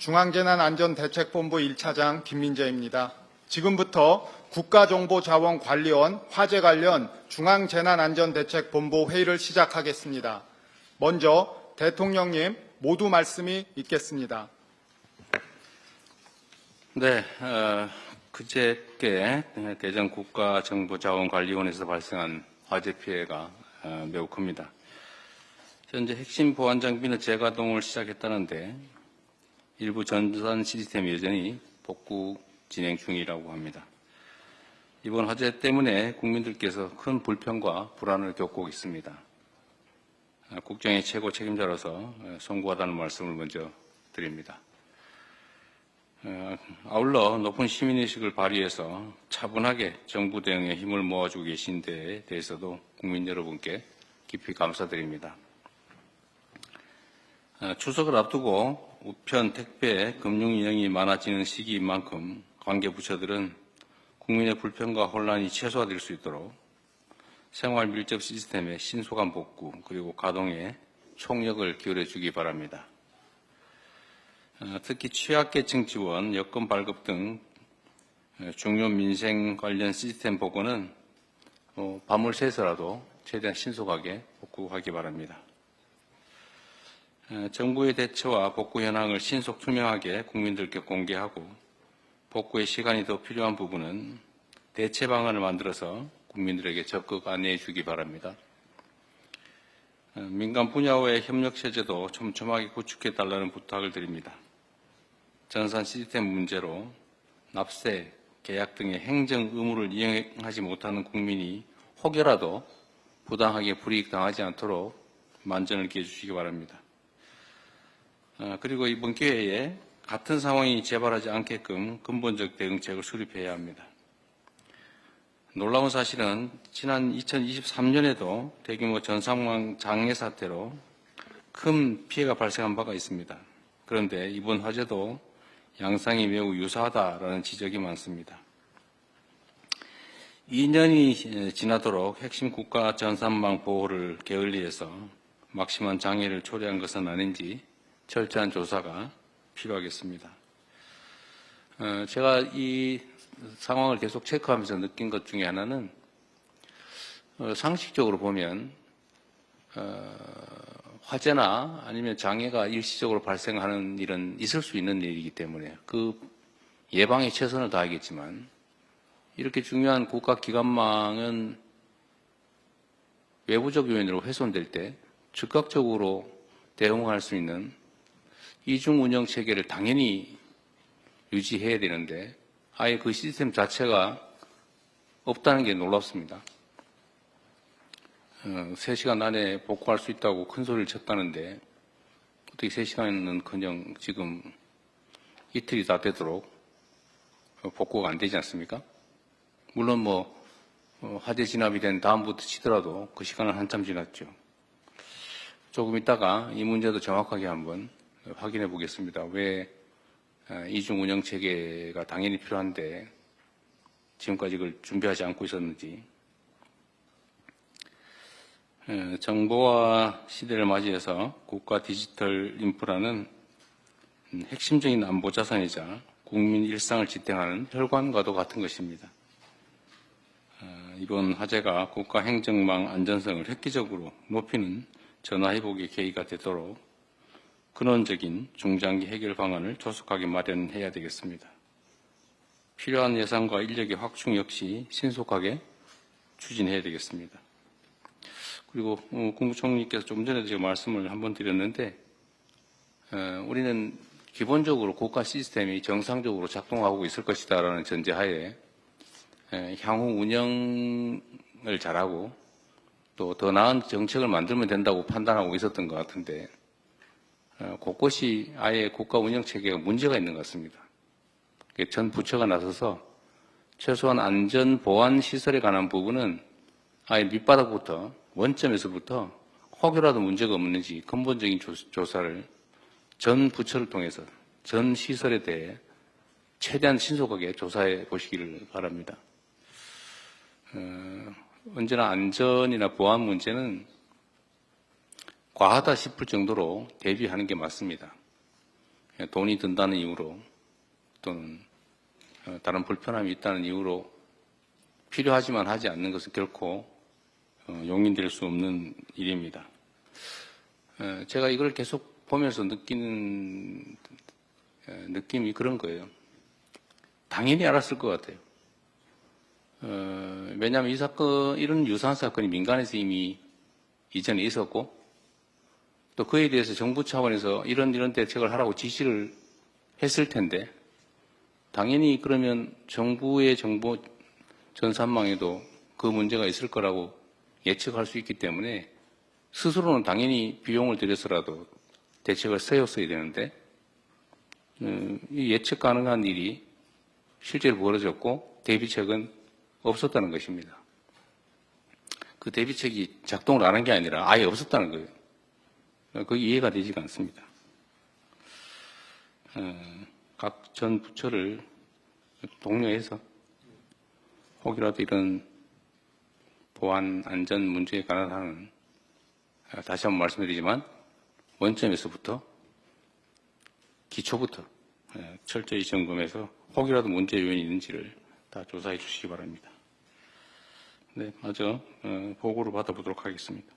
중앙재난안전대책본부 1차장 김민재입니다. 지금부터 국가정보자원관리원 화재 관련 중앙재난안전대책본부 회의를 시작하겠습니다. 먼저 대통령님 모두 말씀이 있겠습니다. 네, 그저께 대전 국가정보자원관리원에서 발생한 화재 피해가 매우 큽니다. 현재 핵심 보안 장비는 재가동을 시작했다는데 일부 전산 시스템이 여전히 복구 진행 중이라고 합니다. 이번 화재 때문에 국민들께서 큰 불편과 불안을 겪고 있습니다. 국정의 최고 책임자로서 송구하다는 말씀을 먼저 드립니다. 아울러 높은 시민의식을 발휘해서 차분하게 정부 대응에 힘을 모아주고 계신 데에 대해서도 국민 여러분께 깊이 감사드립니다. 추석을 앞두고 우편, 택배, 금융 인형이 많아지는 시기인 만큼 관계 부처들은 국민의 불편과 혼란이 최소화될 수 있도록 생활 밀접 시스템의 신속한 복구 그리고 가동에 총력을 기울여 주기 바랍니다. 특히 취약계층 지원, 여권 발급 등 중요 민생 관련 시스템 복구는 밤을 새서라도 최대한 신속하게 복구하기 바랍니다. 정부의 대처와 복구 현황을 신속 투명하게 국민들께 공개하고 복구의 시간이 더 필요한 부분은 대체 방안을 만들어서 국민들에게 적극 안내해 주기 바랍니다. 민간 분야와의 협력 체제도 촘촘하게 구축해 달라는 부탁을 드립니다. 전산 시스템 문제로 납세, 계약 등의 행정 의무를 이행하지 못하는 국민이 혹여라도 부당하게 불이익 당하지 않도록 만전을 기해 주시기 바랍니다. 그리고 이번 기회에 같은 상황이 재발하지 않게끔 근본적 대응책을 수립해야 합니다. 놀라운 사실은 지난 2023년에도 대규모 전산망 장애 사태로 큰 피해가 발생한 바가 있습니다. 그런데 이번 화재도 양상이 매우 유사하다라는 지적이 많습니다. 2년이 지나도록 핵심 국가 전산망 보호를 게을리해서 막심한 장애를 초래한 것은 아닌지 철저한 조사가 필요하겠습니다. 제가 이 상황을 계속 체크하면서 느낀 것 중에 하나는 상식적으로 보면 화재나 아니면 장애가 일시적으로 발생하는 일은 있을 수 있는 일이기 때문에 그 예방에 최선을 다하겠지만 이렇게 중요한 국가기관망은 외부적 요인으로 훼손될 때 즉각적으로 대응할 수 있는 이중 운영 체계를 당연히 유지해야 되는데 아예 그 시스템 자체가 없다는 게 놀랍습니다. 3시간 안에 복구할 수 있다고 큰 소리를 쳤다는데 어떻게 3시간은커녕 지금 이틀이 다 되도록 복구가 안 되지 않습니까? 물론 화재 진압이 된 다음부터 치더라도 그 시간은 한참 지났죠. 조금 있다가 이 문제도 정확하게 한번 확인해 보겠습니다. 왜 이중 운영 체계가 당연히 필요한데 지금까지 이걸 준비하지 않고 있었는지. 정보화 시대를 맞이해서 국가 디지털 인프라는 핵심적인 안보 자산이자 국민 일상을 지탱하는 혈관과도 같은 것입니다. 이번 화재가 국가 행정망 안전성을 획기적으로 높이는 전화회복의 계기가 되도록 근원적인 중장기 해결 방안을 조속하게 마련해야 되겠습니다. 필요한 예산과 인력의 확충 역시 신속하게 추진해야 되겠습니다. 그리고 국무총리께서 좀 전에 제가 말씀을 한번 드렸는데 우리는 기본적으로 국가 시스템이 정상적으로 작동하고 있을 것이다라는 전제하에 향후 운영을 잘하고 또 더 나은 정책을 만들면 된다고 판단하고 있었던 것 같은데 곳곳이 아예 국가 운영 체계가 문제가 있는 것 같습니다. 전 부처가 나서서 최소한 안전 보안 시설에 관한 부분은 아예 밑바닥부터 원점에서부터 혹여라도 문제가 없는지 근본적인 조사를 전 부처를 통해서 전 시설에 대해 최대한 신속하게 조사해 보시기를 바랍니다. 언제나 안전이나 보안 문제는 과하다 싶을 정도로 대비하는 게 맞습니다. 돈이 든다는 이유로 또는 다른 불편함이 있다는 이유로 필요하지만 하지 않는 것은 결코 용인될 수 없는 일입니다. 제가 이걸 계속 보면서 느끼는 느낌이 그런 거예요. 당연히 알았을 것 같아요. 왜냐하면 이 사건, 이런 유사한 사건이 민간에서 이미 이전에 있었고, 또 그에 대해서 정부 차원에서 이런 대책을 하라고 지시를 했을 텐데, 당연히 그러면 정부의 정보 전산망에도 그 문제가 있을 거라고 예측할 수 있기 때문에 스스로는 당연히 비용을 들여서라도 대책을 세웠어야 되는데, 이 예측 가능한 일이 실제로 벌어졌고 대비책은 없었다는 것입니다. 그 대비책이 작동을 안 한 게 아니라 아예 없었다는 거예요. 그게 이해가 되지가 않습니다. 각 전 부처를 독려해서 혹이라도 이런 보안 안전 문제에 관한 한은 다시 한번 말씀드리지만 원점에서부터 기초부터 철저히 점검해서 혹이라도 문제 요인이 있는지를 다 조사해 주시기 바랍니다. 네, 마저 보고를 받아보도록 하겠습니다.